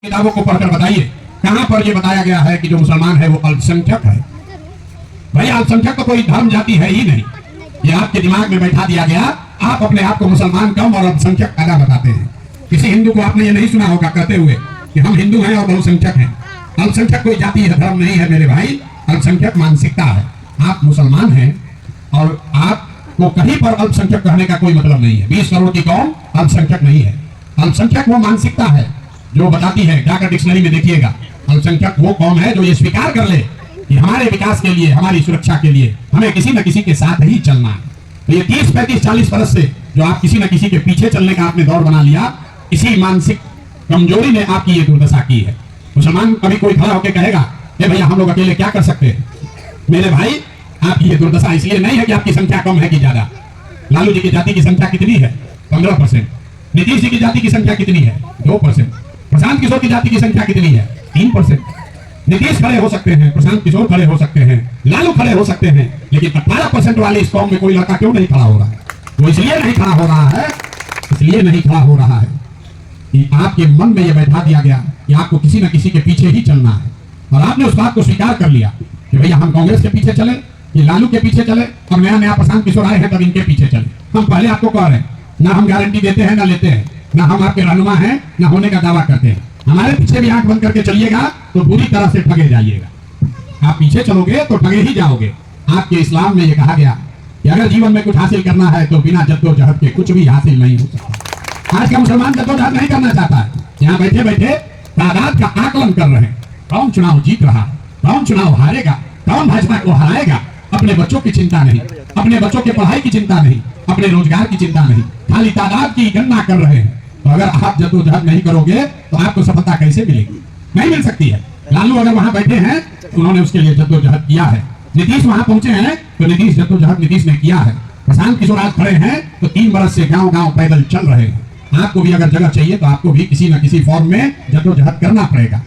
किताबों को पढ़कर बताइए कहां पर यह बताया गया है कि जो मुसलमान है वो अल्पसंख्यक है। भाई अल्पसंख्यक तो कोई धर्म जाति है ही नहीं, ये आपके दिमाग में बैठा दिया गया। आप अपने आप को मुसलमान कम और अल्पसंख्यक ज्यादा बताते हैं। किसी हिंदू को आपने ये नहीं सुना होगा कहते हुए कि हम हिंदू हैं और बहुसंख्यक हैं। अल्पसंख्यक कोई जाति है, धर्म नहीं है मेरे भाई, अल्पसंख्यक मानसिकता है। आप मुसलमान हैं और आपको कहीं पर अल्पसंख्यक कहने का कोई मतलब नहीं है। 20 करोड़ की कौम अल्पसंख्यक नहीं है। अल्पसंख्यक वो मानसिकता है जो बताती है, जाकर डिक्शनरी में देखिएगा, अल्पसंख्यक वो कौम है जो ये स्वीकार कर ले कि हमारे विकास के लिए, हमारी सुरक्षा के लिए हमें किसी न किसी के साथ ही चलना है। तो ये 30, 35, 40 वर्ष से जो आप किसी न किसी के पीछे चलने का आपने दौर बना लिया, इसी मानसिक कमजोरी ने आपकी ये दुर्दशा की है। मुसलमान कभी कोई खड़ा होकर कहेगा ए भैया हम लोग अकेले क्या कर सकते हैं? मेरे भाई आपकी ये दुर्दशा इसलिए नहीं है कि आपकी संख्या कम है कि ज्यादा। लालू जी की जाति की संख्या कितनी है? 15%। नीतीश जी की जाति की संख्या कितनी है? 2%। प्रशांत किशोर की जाति की संख्या कितनी है? 3%। नीतीश खड़े हो सकते हैं, प्रशांत किशोर खड़े हो सकते हैं, लालू खड़े हो सकते हैं, लेकिन 18% वाले इस कौम में कोई लड़का क्यों नहीं खड़ा हो रहा है? वो इसलिए नहीं खड़ा हो रहा है, इसलिए नहीं खड़ा हो रहा है कि आपके मन में यह बैठा दिया गया कि आपको किसी न किसी के पीछे ही चलना है। और आपने उस बात को स्वीकार कर लिया कि भैया हम कांग्रेस के पीछे चले, ये लालू के पीछे चले, और नया नया प्रशांत किशोर आए हैं तब इनके पीछे चले। हम पहले आपको कह रहे हैं, ना हम गारंटी देते हैं ना लेते हैं, ना हम आपके रहनुमा हैं ना होने का दावा करते हैं। हमारे पीछे भी आंख बंद करके चलिएगा तो बुरी तरह से ठगे जाइएगा। आप पीछे चलोगे तो ठगे ही जाओगे। आपके इस्लाम में यह कहा गया कि अगर जीवन में कुछ हासिल करना है तो बिना जद्दोजहद के कुछ भी हासिल नहीं हो सकता। आज का मुसलमान जद्दोजहद नहीं करना चाहता है। यहाँ बैठे बैठे तादाद का आकलन कर रहे हैं, कौन चुनाव जीत रहा है, कौन चुनाव हारेगा, कौन भाजपा को हराएगा। अपने बच्चों की चिंता नहीं, अपने बच्चों के पढ़ाई की चिंता नहीं, अपने रोजगार की चिंता नहीं, खाली तादाद की गणना कर रहे हैं। तो अगर आप जद्दोजहद नहीं करोगे तो आपको सफलता कैसे मिलेगी? नहीं मिल सकती है। लालू अगर वहां बैठे हैं तो उन्होंने उसके लिए जद्दोजहद किया है। नीतीश वहां पहुंचे हैं तो नीतीश जद्दोजहद नीतीश ने किया है। प्रशांत किशोर आज खड़े हैं तो 3 बरस से गांव गांव पैदल चल रहे हैं। आपको भी अगर जगह चाहिए तो आपको भी किसी न किसी फॉर्म में जद्दोजहद करना पड़ेगा।